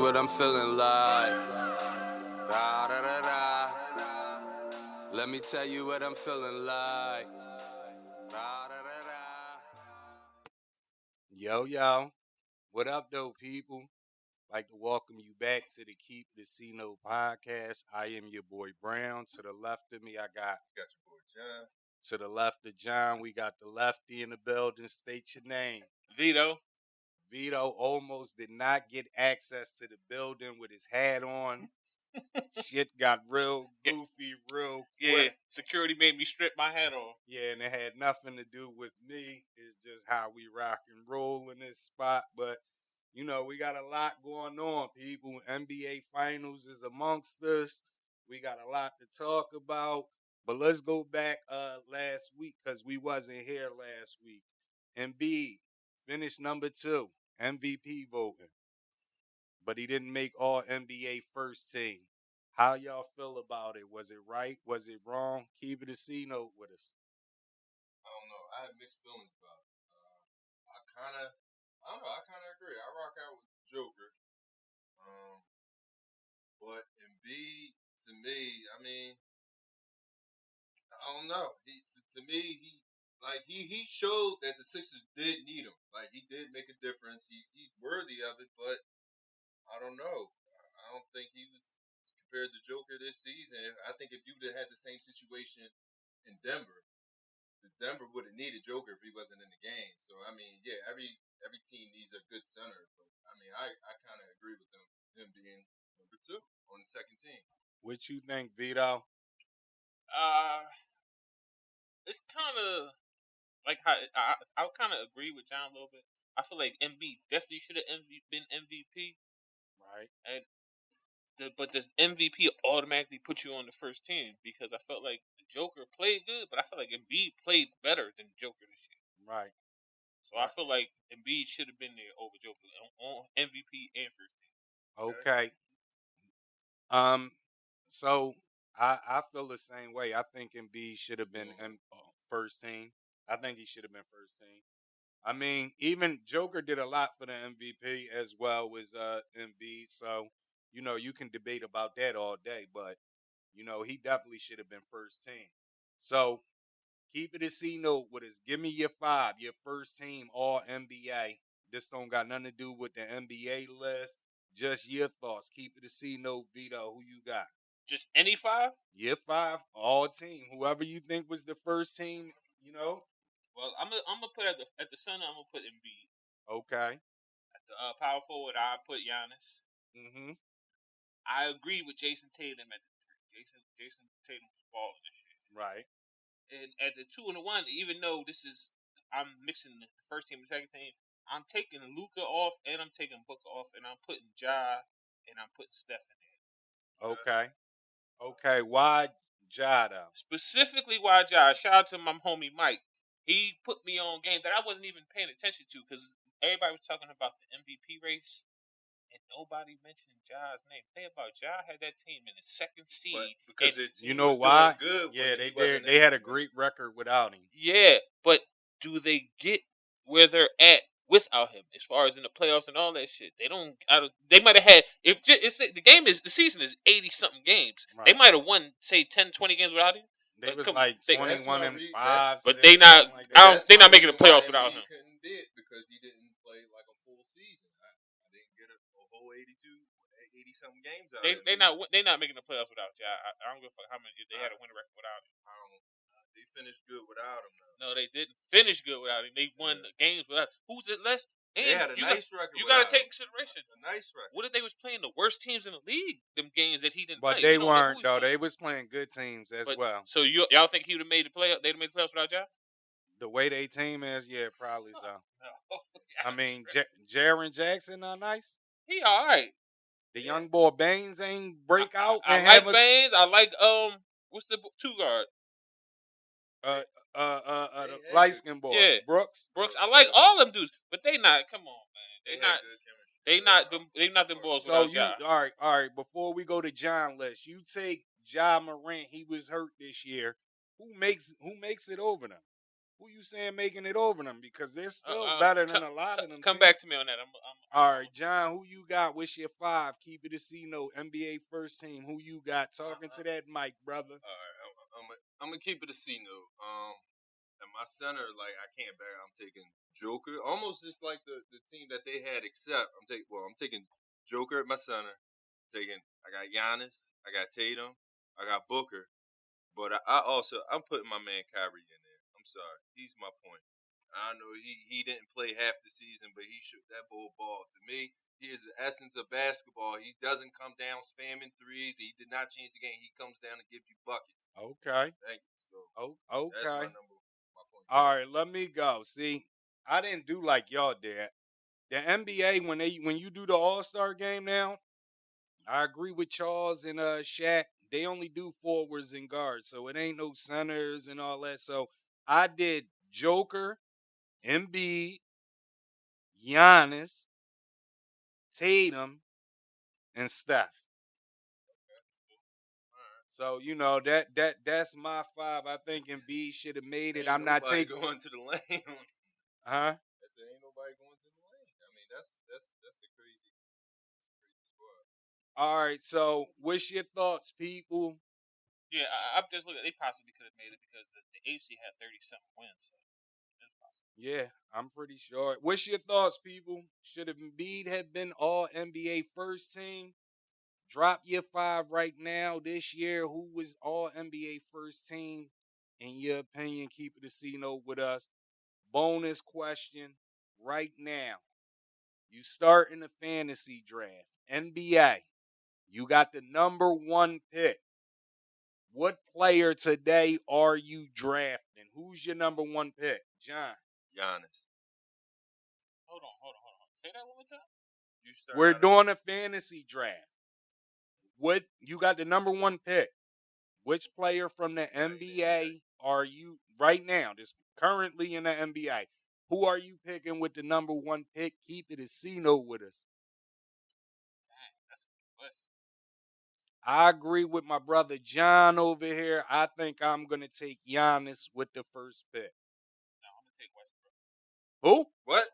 what I'm feeling like. Da, da, da, da. Let me tell you what I'm feeling like. Da, da, da, da. Yo, what up, though, people? Like to welcome you back to the Keep the C Note podcast. I am your boy Brown. To the left of me, I got You got your boy John. to the left of John, we got the lefty in the building. State your name. Vito. Vito almost did not get access to the building with his hat on. Shit got real goofy real quick. Yeah, security made me strip my hat off. Yeah, and it had nothing to do with me. It's just how we rock and roll in this spot. But, you know, we got a lot going on, people. NBA Finals is amongst us. We got a lot to talk about. But let's go back last week because we wasn't here last week. Embiid finished number 2, MVP voting. But he didn't make all NBA first team. How y'all feel about it? Was it right? Was it wrong? Keep it a C note with us. I don't know. I have mixed feelings about it. I kind of agree. I rock out with Joker. But Embiid, to me, I mean, I don't know. To me, he showed that the Sixers did need him. Like, he did make a difference. He's worthy of it, but I don't know. I don't think he was compared to Joker this season. I think if you'd have had the same situation in Denver, Denver would have needed Joker if he wasn't in the game. So I mean, yeah, every team needs a good center. But I mean, I kind of agree with him being number 2 on the second team. What you think, Vito? It's kind of like how I kind of agree with John a little bit. I feel like Embiid definitely should have been MVP, Right. and but does MVP automatically put you on the first team? Because I felt like the Joker played good, but I feel like Embiid played better than Joker this year. Right. So I feel like Embiid should have been there over Joker on MVP and first team. Okay. So I feel the same way. I think Embiid should have been first team. I think he should have been first team. I mean, even Joker did a lot for the MVP as well as Embiid. So, you know, you can debate about that all day, but you know, he definitely should have been first team. So keep it a C note with us. Give me your 5, your first team all NBA. This don't got nothing to do with the NBA list. Just your thoughts. Keep it a C note, Vito. Who you got? Just any 5? Your 5, all team. Whoever you think was the first team, you know. Well, I'm gonna put at the center. I'm gonna put Embiid. Okay. At the power forward, I put Giannis. Mm-hmm. I agree with Jason Tatum at the 3. Jason Tatum was balling this year. Right. And at the 2 and the 1, even though I'm mixing the first team and the second team, I'm taking Luka off and I'm taking Booker off, and I'm putting Ja and I'm putting Steph in there. Okay. Why Ja though? Specifically, why Ja? Shout out to my homie Mike. He put me on game that I wasn't even paying attention to because everybody was talking about the MVP race. And nobody mentioned Ja's name. Think about Ja had that team in the second seed. But because you know why? Good yeah, they did. They had a great record without him. Yeah, but do they get where they're at without him? As far as in the playoffs and all that shit, they don't. They might have had if the season is 80 something games. Right. They might have won say 10, 20 games without him. They was like 21 and 5. But they not. Like they're not making the playoffs without him. Couldn't do it because he didn't play like a full season. I didn't get a whole 80 something games out. They not making the playoffs without Ja. I don't give a fuck how many they had a winning record without him. They finished good without him. No, they didn't finish good without him. They won the games without. Who's it less? And they had a nice record. You got to take consideration. A nice record. What if they was playing the worst teams in the league? Them games that he didn't play. But they weren't though. They was playing good teams as well. So y'all think he would have made the playoffs? They'd have made the playoffs without Ja? The way they team is, yeah, probably so. No. I mean, Jaren Jackson not nice. He all right. The young boy Baines ain't break out. I like Baines. I like what's the 2 guard? The light skin boy. Yeah. Brooks. I like all them dudes, but they not. Come on, man. They not them boys. So all right. Before we go to John list, you take Ja Morant. He was hurt this year. Who makes it over them? Who you saying making it over them? Because they're still better than a lot of them. Come teams. back to me on that. All right, John, who you got? What's your 5? Keep it a C-note. NBA first team. Who you got? Talking to that mic, brother. All right, I'm gonna keep it a C note. And my center, like I can't bear. I'm taking Joker, almost just like the team that they had. Except I'm taking Joker at my center. I got Giannis, I got Tatum, I got Booker, but I'm putting my man Kyrie in there. I'm sorry, he's my point. I know he didn't play half the season, but he shoot that ball. To me, he is the essence of basketball. He doesn't come down spamming threes. He did not change the game. He comes down to give you buckets. Okay. Thank you. So okay. that's my point. All right, let me go. See, I didn't do like y'all did. The NBA, when you do the All-Star game now, I agree with Charles and Shaq. They only do forwards and guards, so it ain't no centers and all that. So I did Joker, Embiid, Giannis, Tatum, and Steph. So that's my 5. I think Embiid should have made it. I'm not taking going to the lane. Huh? I said ain't nobody going to the lane. I mean that's a crazy squad. All right. So what's your thoughts, people? Yeah, I'm just looking. They possibly could have made it because the AFC had 30-something wins. So it's possible. Yeah, I'm pretty sure. What's your thoughts, people? Should Embiid have been all NBA first team? Drop your 5 right now. This year, who was all NBA first team? In your opinion, keep it a C-note with us. Bonus question right now. You start in the fantasy draft. NBA. You got the number 1 pick. What player today are you drafting? Who's your number 1 pick? John. Giannis. Hold on. Say that one more time. We're doing a fantasy draft. What you got the number 1 pick? Which player from the NBA are you right now? This currently in the NBA. Who are you picking with the number 1 pick? Keep it a C-note with us. Dang, that's a good question. I agree with my brother John over here. I think I'm gonna take Giannis with the first pick. No, I'm gonna take Westbrook. Who? What?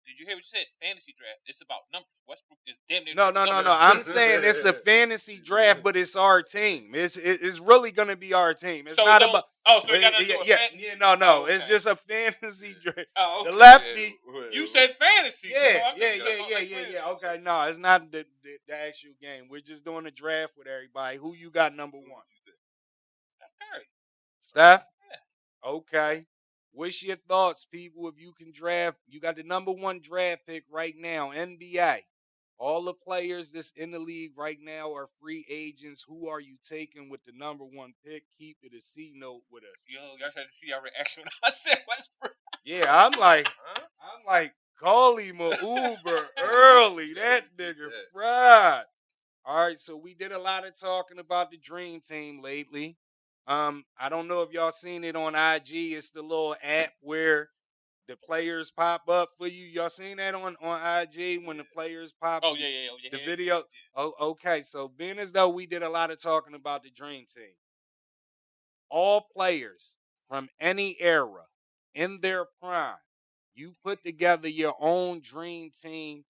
Did you hear what you said? Fantasy draft. It's about numbers. Westbrook is damn near. No. I'm saying it's a fantasy draft, but it's our team. It's really gonna be our team. It's not about. Oh, so you gotta do a fantasy. Yeah, no. Oh, okay. It's just a fantasy draft. Oh, okay. The lefty. You said fantasy. Yeah. So Okay, no, it's not the actual game. We're just doing a draft with everybody. Who you got number 1? Steph Curry. Steph? Yeah. Okay. What's your thoughts, people? If you can draft, you got the number 1 draft pick right now, NBA. All the players that's in the league right now are free agents. Who are you taking with the number 1 pick? Keep it a C-note with us. Yo, y'all trying to see our reaction when I said Westbrook. Yeah, I'm like, call him a Uber early. That nigga fried. All right, so we did a lot of talking about the Dream Team lately. I don't know if y'all seen it on IG. It's the little app where the players pop up for you. Y'all seen that on IG when the players pop up? Oh, yeah. The video. Yeah. Oh, okay. So being as though we did a lot of talking about the Dream Team, all players from any era in their prime, you put together your own Dream Team.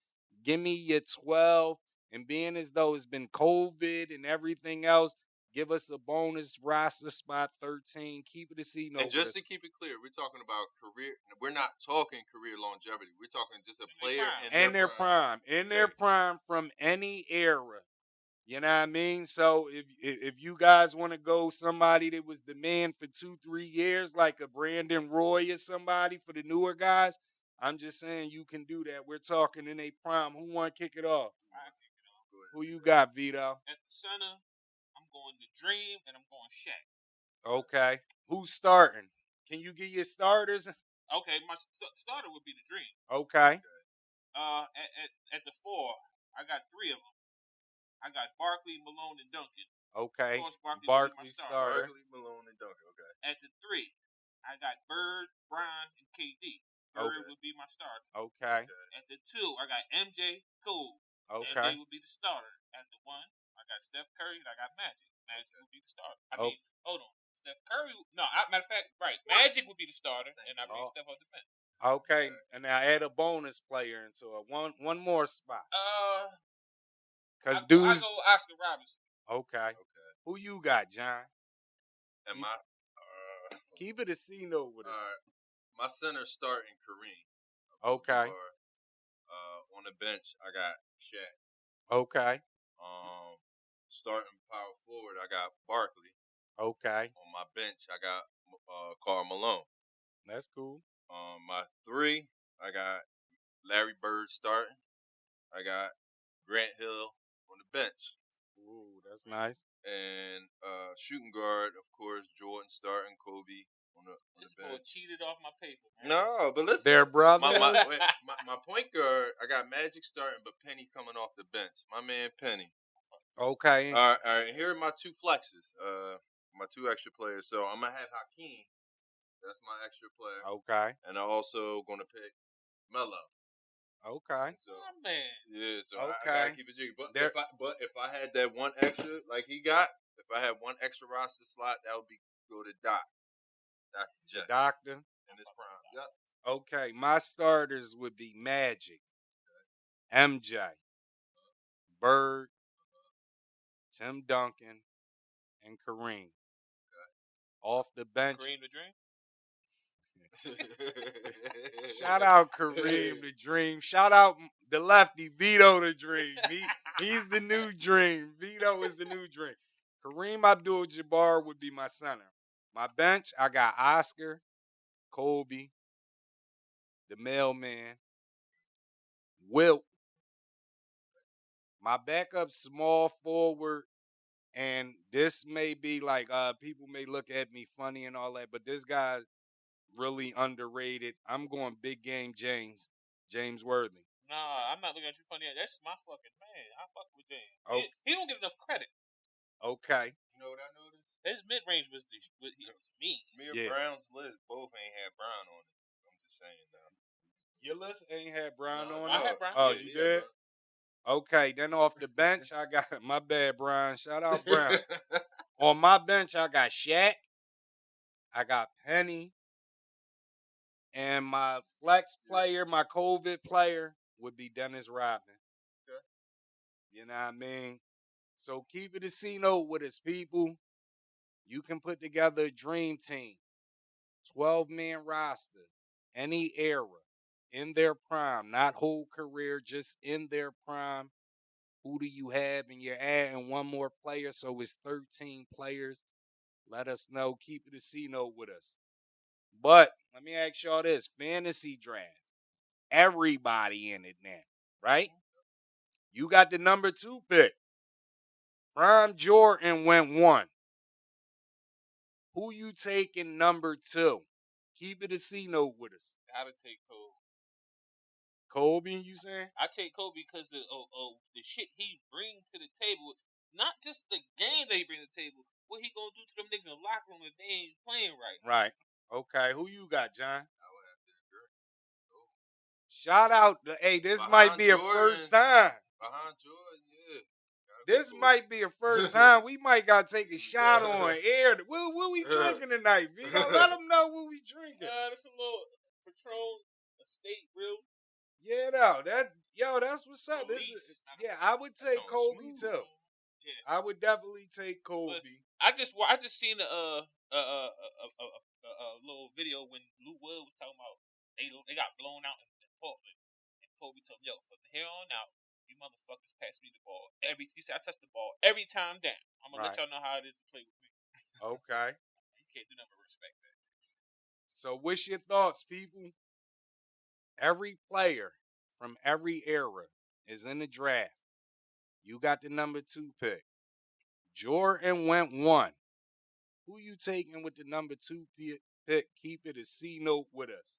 Give me your 12. And being as though it's been COVID and everything else, give us a bonus roster spot 13. Keep it a C-note. And just to keep it clear, we're talking about career. We're not talking career longevity. We're talking just a player in their prime. In their prime from any era. You know what I mean? So if you guys want to go somebody that was the man for 2-3 years, like a Brandon Roy or somebody for the newer guys, I'm just saying you can do that. We're talking in a prime. Who want to kick it off? I kick it off. Who you got, Vito? At the center, I'm going to Dream and I'm going Shaq. Okay. Who's starting? Can you get your starters? Okay, my starter would be the Dream. Okay. At the 4, I got 3 of them. I got Barkley, Malone, and Duncan. Okay. Of course, Barkley starter. Barkley, Malone, and Duncan. Okay. At the 3, I got Bird, Bron, and KD. Bird would be my starter. Okay. At the 2, I got MJ, Cole. Okay. MJ would be the starter. At the 1, I got Steph Curry, and I got Magic. Magic would be the starter. Hold on. Steph Curry. No, matter of fact, right. Magic would be the starter, and I bring Steph off the bench. Okay, and I add a bonus player into it. One more spot. Cause I dudes. go Oscar Robertson. Okay. Who you got, John? And my Keep it a C note with us. My center starting Kareem. Okay. On the bench, I got Shaq. Okay. Starting power forward, I got Barkley. Okay. On my bench, I got Karl Malone. That's cool. My 3, I got Larry Bird starting. I got Grant Hill on the bench. Ooh, that's nice. And shooting guard, of course, Jordan starting, Kobe on the bench. Cheated off my paper. Man. No, but listen, their brothers. My point guard, I got Magic starting, but Penny coming off the bench. My man Penny. Okay. All right. Here are my 2 flexes. My 2 extra players. So I'm gonna have Hakeem. That's my extra player. Okay. And I'm also gonna pick Melo. Okay. So, man. Yeah. So okay. I gotta keep it jiggy. But if I had that one extra, like he got, if I had one extra roster slot, that would be go to Dr. J. The doctor. In his prime. Yep. Okay. My starters would be Magic, MJ, Bird, Tim Duncan, and Kareem. Off the bench. Kareem the Dream. Shout out Kareem the Dream. Shout out the lefty Vito the Dream. He's the new Dream. Vito is the new Dream. Kareem Abdul-Jabbar would be my center. My bench, I got Oscar, Kobe, the mailman, Wilt. My backup small forward, and this may be like people may look at me funny and all that, but this guy really underrated. I'm going big game James Worthy. Nah, I'm not looking at you funny. That's my fucking man. I fuck with James. Okay. He don't get enough credit. Okay. You know what I noticed? His mid range was me. Me and Brown's list both ain't had Brown on it. I'm just saying now. Your list ain't had Brown on it? I had Brown. Oh, you did? Okay, then off the bench, I got my bad, Brian. Shout out Brown. On my bench, I got Shaq. I got Penny. And my flex player, my COVID player, would be Dennis Rodman. Okay. You know what I mean? So keep it a C note with us, people. You can put together a dream team. 12-man roster. Any era. In their prime. Not whole career, just in their prime. Who do you have? And you're adding one more player, so it's 13 players. Let us know. Keep it a C note with us. But let me ask y'all this. Fantasy draft. Everybody in it now, right? You got the number 2 pick. Prime Jordan went 1. Who you taking number 2? Keep it a C note with us. Gotta take Kobe. Kobe, you saying? I take Kobe because the shit he bring to the table, not just the game that he bring to the table, what he gonna do to them niggas in the locker room if they ain't playing right. Right. Okay, who you got, John? I would have to agree. Shout out. Hey, this might be Jordan, a first time. Behind Jordan, yeah. This might be a first time. We might got to take a shot on air. What we drinking tonight, Vito? Let them know what we drinking. That's a little Patron Estate Real. Yeah, that's what's up. I would take Kobe too. Yeah. I would definitely take Kobe. But I just seen a little video when Lou Wood was talking about they got blown out in Portland, and Kobe told him, "Yo, from here on out, you motherfuckers pass me the ball he said I touch the ball every time down. I'm gonna let y'all know how it is to play with me." Okay. You can't do nothing but respect that. So, what's your thoughts, people? Every player from every era is in the draft. You got the number 2 pick. Jordan went 1. Who you taking with the number 2 pick? Keep it a C note with us.